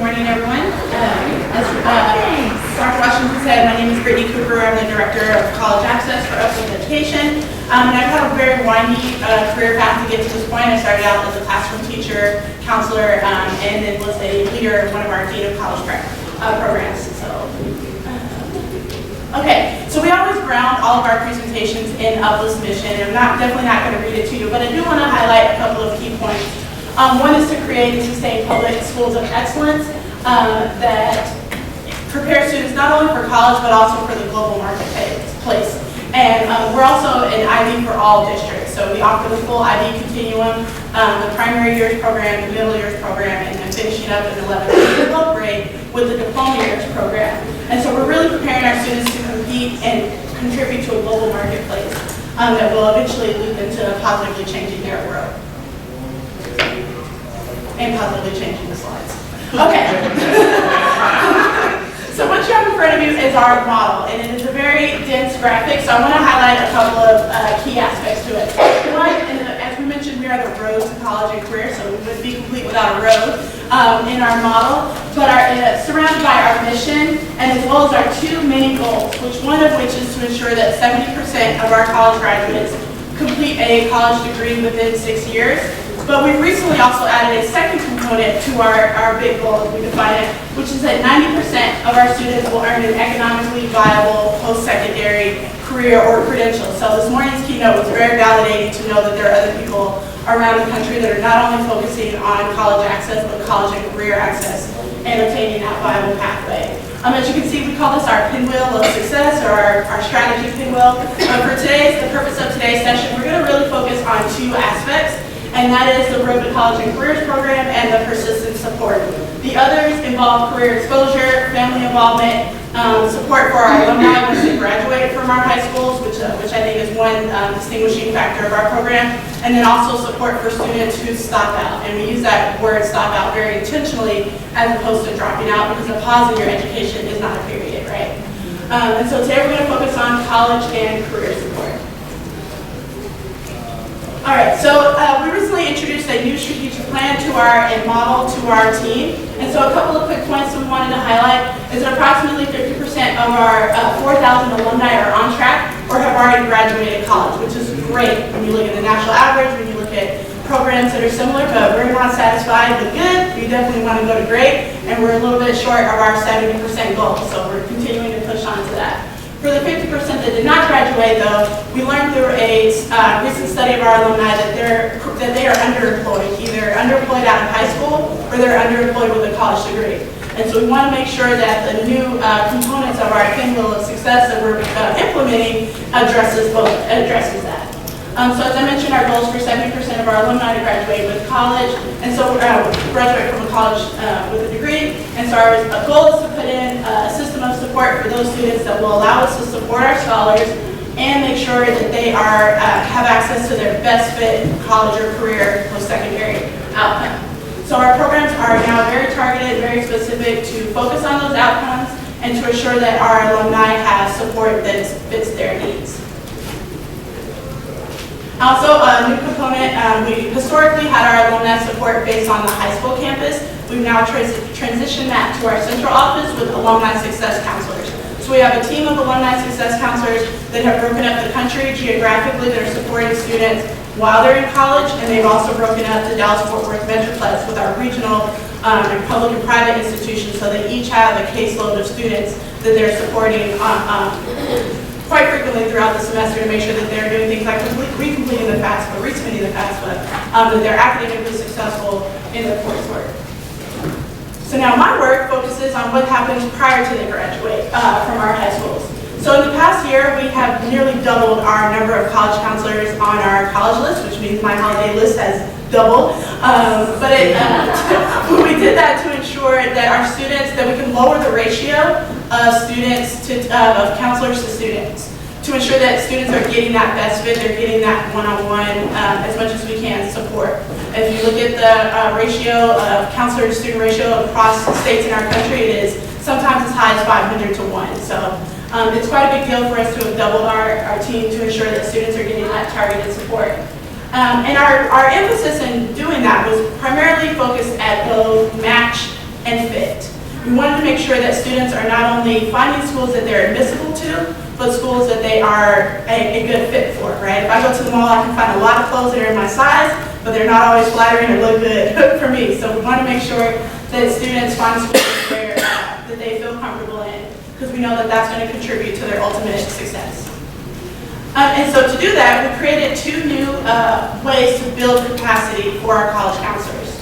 morning, everyone. As Dr. Washington said, my name is Brittany Cooper. I'm the Director of College Access for Uplift Education. And I've had a very windy career path to get to this point. I started out as a classroom teacher, counselor, and then was a leader of one of our Dean of College programs. Okay, so we always ground all of our presentations in Uplift's mission. I'm definitely not going to read it to you, but I do want to highlight a couple of key points. One is to create and sustain public schools of excellence that prepare students not only for college but also for the global marketplace. And we're also an IB for all districts, so we offer the full IB continuum, the primary years program, the middle years program, and then finishing up in 11th and 12th grade with the diploma years program. And so we're really preparing our students to compete and contribute to a global marketplace that will eventually lead into positively changing their world. And positively changing the slides. Okay. So what you have in front of you is our model, and it is a very dense graphic, so I want to highlight a couple of key aspects to it. One, as we mentioned, we are the road to college and career, so we wouldn't be complete without a road in our model, but surrounded by our mission, and as well as our two main goals, one of which is to ensure that 70% of our college graduates complete a college degree within 6 years. But we've recently also added a second component to our big goal, as we define it, which is that 90% of our students will earn an economically viable post-secondary career or credential. So this morning's keynote was very validating to know that there are other people around the country that are not only focusing on college access, but college and career access and obtaining that viable pathway. As you can see, we call this our pinwheel of success, or our strategy pinwheel. For the purpose of today's session, we're going to really focus on two aspects. And that is the Road to College and Careers program and the persistent support. The others involve career exposure, family involvement, support for our alumni once they graduate from our high schools, which I think is one distinguishing factor of our program, and then also support for students who stop out. And we use that word stop out very intentionally as opposed to dropping out, because a pause in your education is not a period, right? And so today we're going to focus on college and career support. All right, so we recently introduced a new strategic plan and model to our team. And so a couple of quick points we wanted to highlight is that approximately 50% of our 4,000 alumni are on track or have already graduated college, which is great when you look at the national average, when you look at programs that are similar, but we're not satisfied with good. We definitely want to go to great, and we're a little bit short of our 70% goal, so we're continuing to push on to that. For the 50% that did not graduate, though, we learned through a recent study of our alumni that they are underemployed, either underemployed out of high school or they're underemployed with a college degree. And so we want to make sure that the new components of our pinwheel of success that we're implementing addresses that. So as I mentioned, our goal is for 70% of our alumni to graduate with college, and so graduate from a college with a degree. And so our goal is to put in a system of support for those students that will allow us to support our scholars and make sure that they have access to their best fit college or career post-secondary outcome. So our programs are now very targeted, very specific to focus on those outcomes and to ensure that our alumni have support that fits their needs. Also, a new component, we historically had our alumni support based on the high school campus. We've now transitioned that to our central office with alumni success counselors. So we have a team of alumni success counselors that have broken up the country geographically that are supporting students while they're in college, and they've also broken up the Dallas-Fort Worth Metroplex with our regional and public and private institutions, so they each have a caseload of students that they're supporting quite frequently throughout the semester to make sure that they're doing things like recompleting the FAFSA, resubmitting the FAFSA, that they're academically successful in their coursework. So now my work focuses on what happens prior to they graduate from our high schools. So in the past year, we have nearly doubled our number of college counselors on our college list, which means my holiday list has doubled. We did that to ensure that our students, that we can lower the ratio of of counselors to students, to ensure that students are getting that best fit, they're getting that one-on-one as much as we can support. If you look at the ratio of counselor to student ratio across states in our country, it is sometimes as high as 500 to 1. So it's quite a big deal for us to have doubled our team to ensure that students are getting that targeted support. And our emphasis in doing that was primarily focused at both match and fit. We wanted to make sure that students are not only finding schools that they're admissible to, but schools that they are a good fit for, right? If I go to the mall, I can find a lot of clothes that are in my size, but they're not always flattering or look good for me. So we want to make sure that students find schools that they feel comfortable in, because we know that that's going to contribute to their ultimate success. And so to do that, we created 2 new ways to build capacity for our college counselors.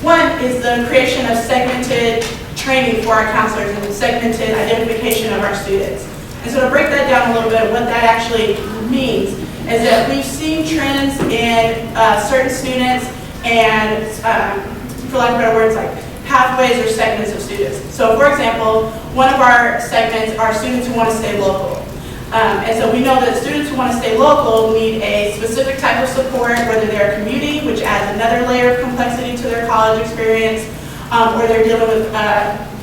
One is the creation of segmented training for our counselors and segmented identification of our students. And so to break that down a little bit, what that actually means is that we've seen trends in certain students and, for lack of better words, like pathways or segments of students. So for example, one of our segments are students who want to stay local. And so we know that students who want to stay local need a specific type of support, whether they're commuting, which adds another layer of complexity to their college experience, or they're dealing with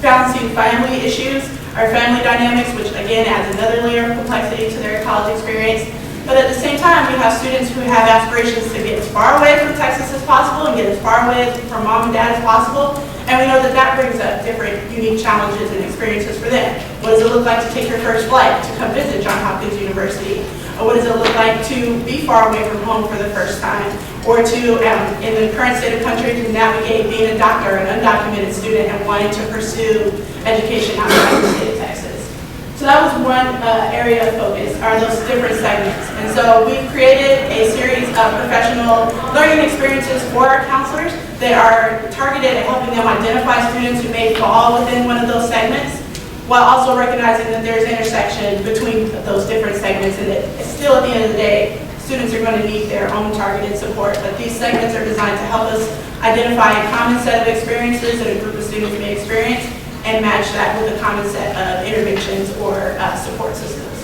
balancing family issues or family dynamics, which again adds another layer of complexity to their college experience. But at the same time, we have students who have aspirations to get as far away from Texas as possible and get as far away from mom and dad as possible. And we know that that brings up different unique challenges and experiences for them. What does it look like to take your first flight to come visit Johns Hopkins University? Or what does it look like to be far away from home for the first time? Or to, in the current state of the country, to navigate being a doctor, an undocumented student, and wanting to pursue education outside the state of Texas. So that was one area of focus, are those different segments. And so we've created a series of professional learning experiences for our counselors that are targeted at helping them identify students who may fall within one of those segments, while also recognizing that there's intersection between those different segments, and that still at the end of the day, students are going to need their own targeted support. But these segments are designed to help us identify a common set of experiences that a group of students may experience, and match that with a common set of interventions or support systems.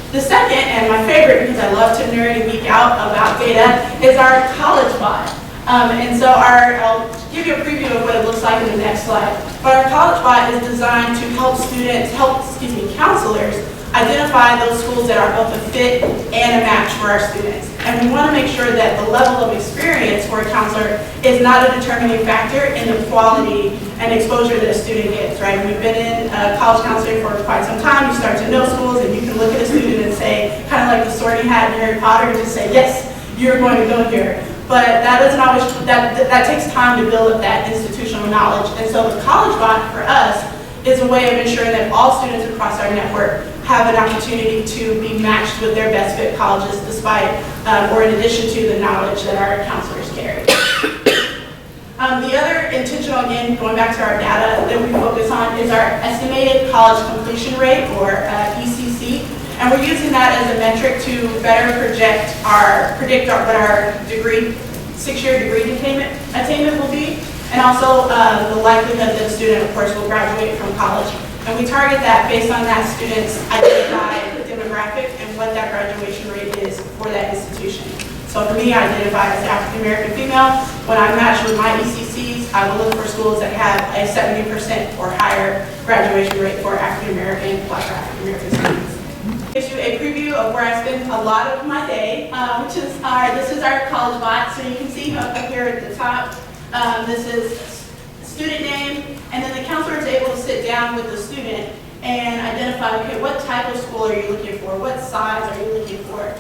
The second, and my favorite because I love to nerd and geek out about data, is our college bot. And so I'll give you a preview of what it looks like in the next slide. But our college bot is designed to help counselors identify those schools that are both a fit and a match for our students. And we want to make sure that the level of experience for a counselor is not a determining factor in the quality and exposure that a student gets, right? We've been in college counseling for quite some time. You start to know schools, and you can look at a student and say, kind of like the sorting hat in Harry Potter, and just say, yes, you're going to go here. But that doesn't always, that takes time to build up that institutional knowledge. And so the college bot for us is a way of ensuring that all students across our network have an opportunity to be matched with their best fit colleges, despite or in addition to the knowledge that our counselors carry. The other intentional, again, going back to our data that we focus on, is our estimated college completion rate, or ECC. And we're using that as a metric to better predict what our six-year degree attainment will be, and also the likelihood that a student, of course, will graduate from college. And we target that based on that student's identified demographic and what that graduation rate is for that institution. So for me, I identify as African American female. When I match with my ECCs, I will look for schools that have a 70% or higher graduation rate for African American, Black or African American students. Gives you a preview of where I spend a lot of my day, which is this is our college bot. So you can see up here at the top, this is student name, and then the counselor is able to sit down with the student and identify, okay, what type of school are you looking for? What size are you looking for?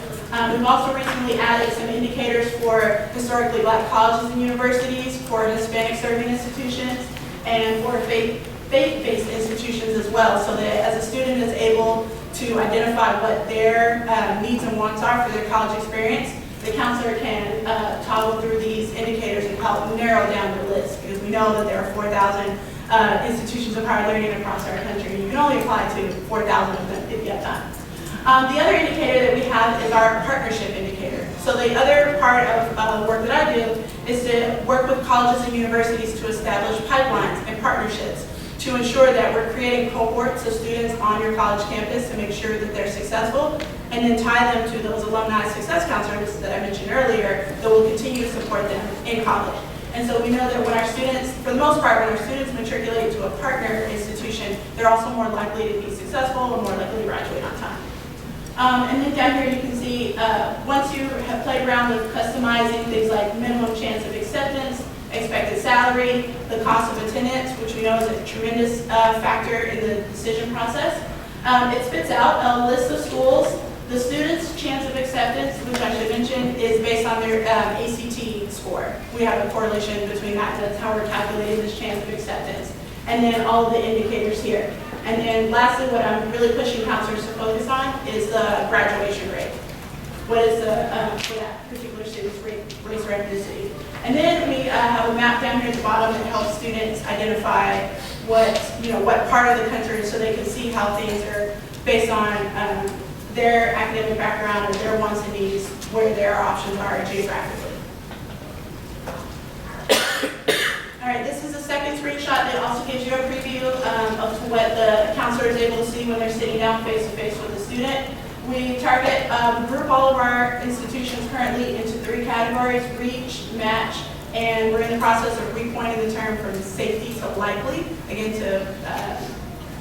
We've also recently added some indicators for historically Black colleges and universities, for Hispanic serving institutions, and for faith-based institutions as well, so that as a student is able to identify what their needs and wants are for their college experience, the counselor can toggle through these indicators and help narrow down the list, because we know that there are 4,000 institutions of higher learning across our country, and you can only apply to 4,000 of them if you have time. The other indicator that we have is our partnership indicator. So the other part of work that I do is to work with colleges and universities to establish pipelines and partnerships to ensure that we're creating cohorts of students on your college campus to make sure that they're successful, and then tie them to those alumni success counselors that I mentioned earlier that will continue to support them in college. And so we know that when our students, for the most part, when our students matriculate to a partner institution, they're also more likely to be successful and more likely to graduate on time. And then down here you can see, once you have played around with customizing things like minimum chance of acceptance, expected salary, the cost of attendance, which we know is a tremendous factor in the decision process. It spits out a list of schools. The student's chance of acceptance, which I should mention, is based on their ACT score. We have a correlation between that, and that's how we're calculating this chance of acceptance. And then all of the indicators here. And then lastly, what I'm really pushing counselors to focus on is the graduation rate. What is the, for that particular student's race or ethnicity. And then we have a map down here at the bottom that helps students identify what part of the country, so they can see how things are based on their academic background or their wants and needs, where their options are geographically. All right, this is a second screenshot that also gives you a preview of what the counselor is able to see when they're sitting down face-to-face with the student. We target, group all of our institutions currently into 3 categories: reach, match, and we're in the process of repointing the term from safety to likely, again to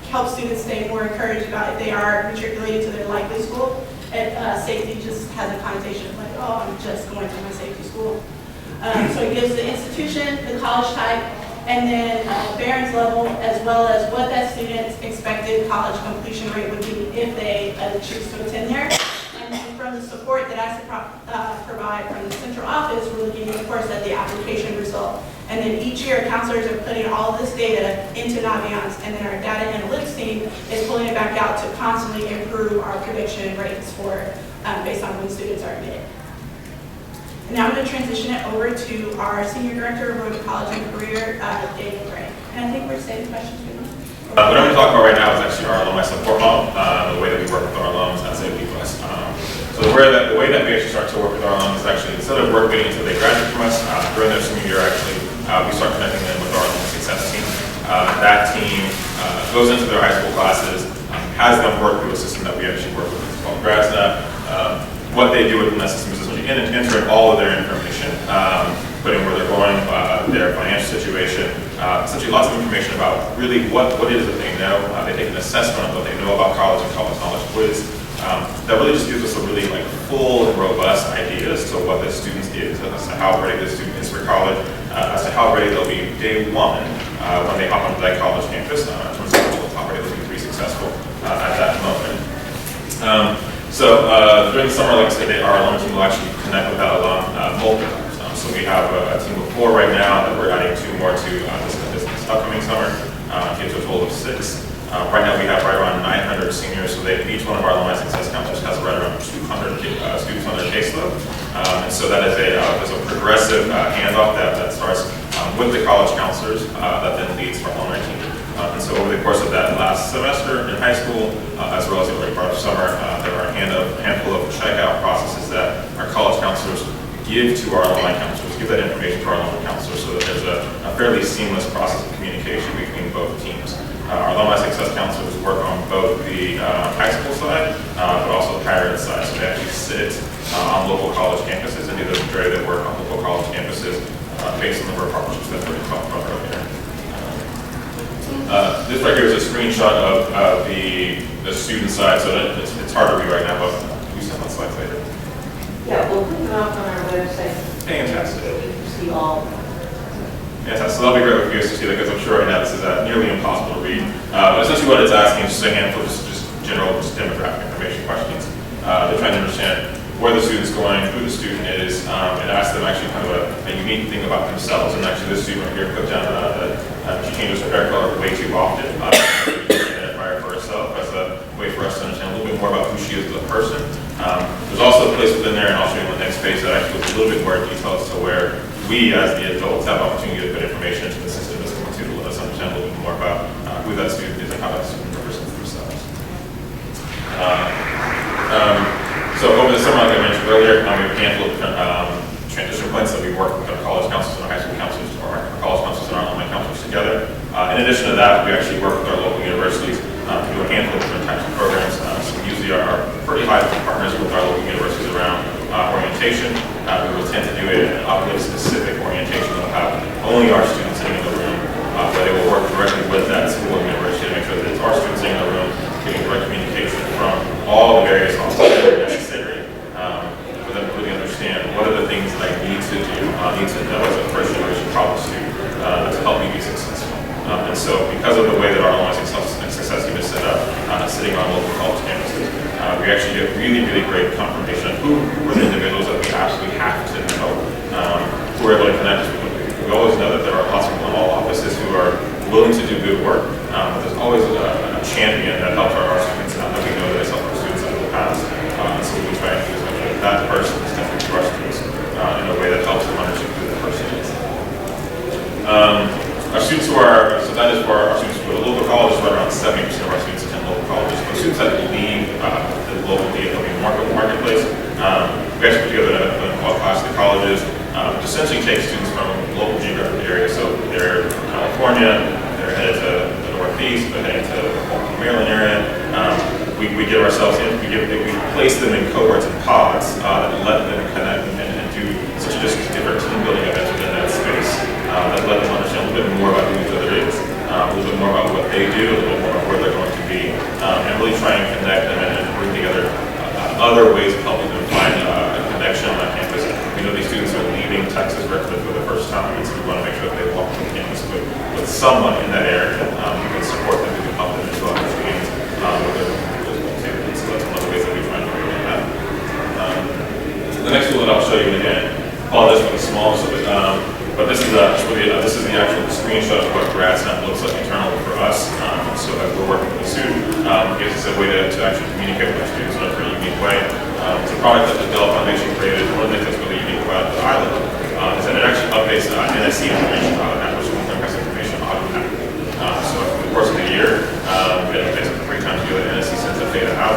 help students stay more encouraged about if they are matriculating to their likely school. And safety just has a connotation of like, oh, I'm just going to my safety school. So it gives the institution, the college type, and then Barron's level, as well as what that student's expected college completion rate would be if they choose to attend there. And then from the support that I provide from the central office, we're looking, of course, at the application result. And then each year, counselors are putting all of this data into Naviance, and then our data analytics team is pulling it back out to constantly improve our prediction rates for based on when students are admitted. And now I'm going to transition it over to our Senior Director of Road to College and Career, Daniel Gray. And I think we're saving questions for you. What I'm going to talk about right now is actually our alumni support model, the way that we work with our alums at Safety Plus. So the way that we actually start to work with our alums is actually, instead of waiting until they graduate from us, during their senior year, actually, we start connecting them with our alumni success team. That team goes into their high school classes, has them work through a system that we actually work with. It's called GradSnap. What they do within that system is essentially entering all of their information, putting where they're going, their financial situation, essentially lots of information about really what it is that they know. They take an assessment of what they know about college and college knowledge quiz. That really just gives us a really full and robust idea as to what the student is, as to how ready the student is for college, as to how ready they'll be day one when they hop onto that college campus, in terms of how ready they'll be to be successful at that moment. During the summer, like I said, our alum team will actually connect with that alum multiple times. So we have a team of 4 right now that we're adding 2 more to this upcoming summer, get to a total of 6. Right now we have right around 900 seniors, so each one of our alumni success counselors has right around 200 students on their caseload. And so that is there's a progressive handoff that starts with the college counselors that then leads to our alumni team. And so over the course of that last semester in high school, as well as the early part of summer, there are a handful of checkout processes that our college counselors give to our alumni counselors, give that information to our alumni counselors, so that there's a fairly seamless process of communication between both teams. Our alumni success counselors work on both the high school side, but also the higher ed side. So they actually sit on local college campuses and do the majority of their work on local college campuses based on the work partnerships that we talked about earlier. This right here is a screenshot of the student side, so that it's hard to read right now, but we send on slides later. Yeah, we'll put them up on our website. Fantastic. So you can see all. Fantastic. So that'll be great for you guys to see that, because I'm sure right now this is nearly impossible to read. But essentially what it's asking is just a handful of just general demographic information questions. They're trying to understand where the student's going, who the student is, and ask them actually kind of a unique thing about themselves. And actually this student right here put down she changes her hair color way too often. We can identify her for herself as a way for us to understand a little bit more about who she is as a person. There's also a place within there, and I'll show you on the next page, that actually goes a little bit more detail as to where we as the adults have opportunity to put information into the system that's going to let us understand a little bit more about who that student is and how that student represents themselves. So over the summer, like I mentioned earlier, we have a handful of different transition points that we work with our college counselors and our high school counselors, or our college counselors and our alumni counselors together. In addition to that, we actually work with our local universities to do a handful of different types of programs. So we usually are pretty high partners with our local universities around orientation. We will tend to do an Uplift specific orientation that will have only our students sitting in the room, where they will work directly with that school or university to make sure that it's our students sitting in the room, getting direct communication from all the various offices that are necessary for them to really understand what are the things that I need to do, need to know as a first generation college student because of the way that our online success team is set up, sitting on local college campuses, we actually get really, really great confirmation of who are the individuals that we absolutely have to know, who are able to connect us with. We always know that there are lots of people in all offices who are willing to do good work. But there's always a champion that helps our students out, that we know that has helped our students out in the past. So we try and use that person is connected to our students in a way that helps them understand who the person is. Our students who are, so that is for our students who go to local colleges, right around 70% of our students attend local colleges. But students that leave the local DFW marketplace, we actually put together a called Class of the Colleges, which essentially takes students from local geographic areas. So they're from California, they're headed to the Northeast, they're headed to the Maryland area. We get ourselves in, we place them in cohorts and pods that let them connect and do such just different team building events within that space that let them understand a little bit more about who each other is, a little bit more about what they do, a little bit more about where they're going to be, and really try and connect them and bring together other ways of helping them find a connection on campus. We know these students are leaving Texas Richmond for the first time, and so we want to make sure that they walk on campus with someone in that area who can support them, who can help them into understanding what they're going to do as well too. So that's one of the ways that we try to bring that. The next tool that I'll show you, and again, apologize for the smallness of it, but this is the actual screenshot of what GradSnap looks like internally for us. So as we're working with a student, it gives us a way to actually communicate with our students in a pretty unique way. It's a product that the Dell Foundation created. One of the things that's really unique about the island is that it actually updates NSC information, National Campus Information automatically. So over the course of the year, it updates it 3 times a year. The NSC sends that data out,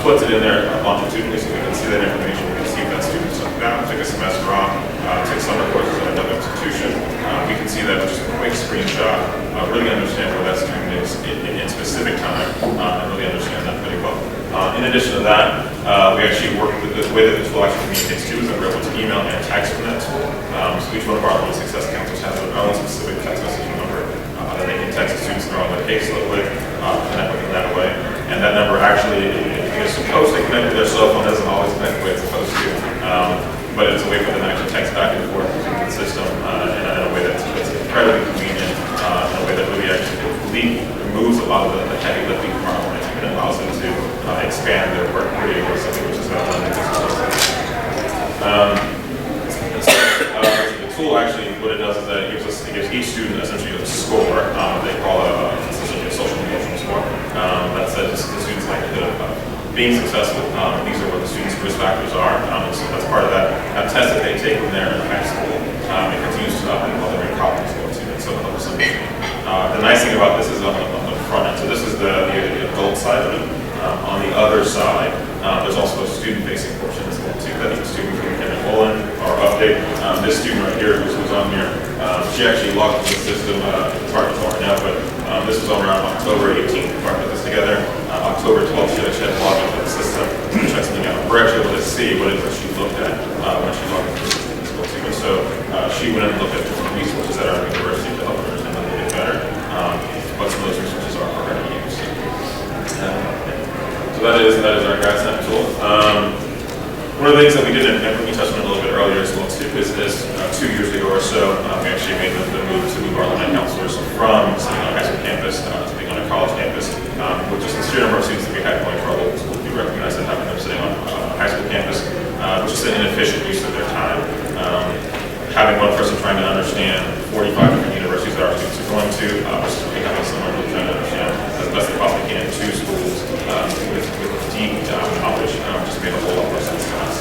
puts it in there longitudinally so we can see that information. We can see if that student took that, took a semester off, took summer courses at another institution. We can see that with just a quick screenshot, really understand where that student is in specific time, and really understand that pretty well. In addition to that, we actually work with the way that the tool actually communicates to is that we're able to email and text from that tool. So each one of our own success counselors has their own specific text messaging number that they can text the students that are on their caseload with, connect with them that way. And that number actually is supposed to connect with their cell phone, doesn't always connect the way it's supposed to. But it's a way for them to actually text back and forth through the system in a way that's incredibly convenient, in a way that really actually removes a lot of the heavy lifting from our own team and allows them to expand their work pretty aggressively, which is what I'm the tool actually, what it does is that it gives each student essentially a score. They call it essentially a social emotional score. That says the student's likelihood of being successful. These are what the students' risk factors are. So that's part of that test that they take when they're in high school. It continues to while they're in college as well too. And so it helps them. The nice thing about this is on the front end. So this is the adult side of it. On the other side, there's also a student-facing portion as well too. That each student can enroll in or update. This student right here, who's on here, she actually logged into the system. It's hard to tell right now, but this was on around October 18th. We put this together. October 12th, she actually had logged into the system to check something out. We're actually able to see what it is that she looked at when she logged into the system as well too. And so she went and looked at different resources at our university to help her understand a little bit better what some of those resources are for her to use. So that is our GradSnap tool. One of the things that we did, and we touched on a little bit earlier as well too, is 2 years ago or so, we actually made the move to move our alumni counselors from sitting on a high school campus to being on a college campus, with just the sheer number of students that we had going to our local school. We recognize that having them sitting on a high school campus was just an inefficient use of their time. Having one person trying to understand 45 different universities that our students are going to versus having someone who's trying to understand as best they possibly can 2 schools with deep knowledge just made a whole lot more sense to us.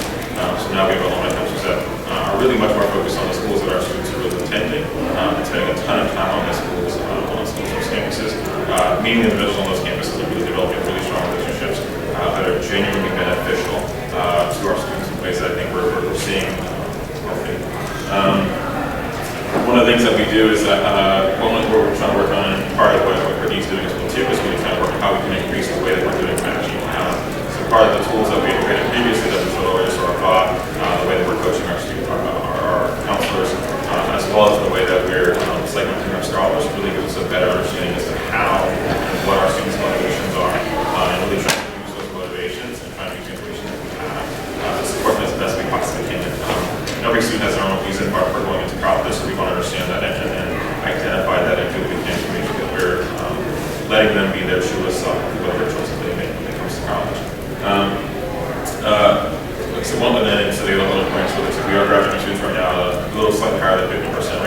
So now we have alumni counselors that are really much more focused on the schools that our students are really attending, and spending a ton of time on the schools, on those campuses, meeting the individuals on those campuses and really developing really strong relationships that are genuinely beneficial to our students in ways that I think we're seeing healthy. One of the things that we do is that what we're trying to work on, and part of what Brittany's doing as well too, is really trying to work on how we can increase the way that we're doing matching. So part of the tools that we integrated previously that we showed earlier, so our bot, the way that we're coaching our students, our counselors, as well as the way that we're segmenting our scholars, really gives us a better understanding as to how and what our students' motivations are, and really trying to use those motivations and trying to use the information that we have to support them as best we possibly can. Every student has their own reason for going into college, so we want to understand that and identify that and do what we can to make sure that we're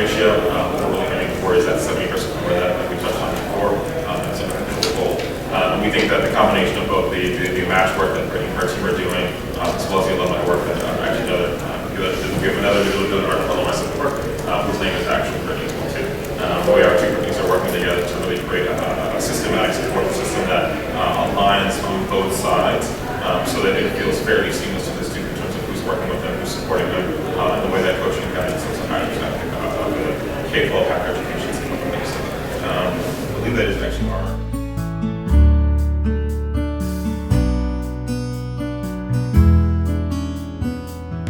ratio. What we're really aiming for is that 70% number that we touched on before. That's a potential goal. We think that the combination of both the match work that Brittany and her team are doing, as well as the alumni work that actually we have another individual doing our alumni support, whose name is actually Brittany as well too. The way our two companies are working together to really create a systematic support system that aligns on both sides, so that it feels fairly seamless to the student in terms of who's working with them, who's supporting them, and the way that coaching and guidance is a higher perspective of the K-12 higher education system. I believe that is actually our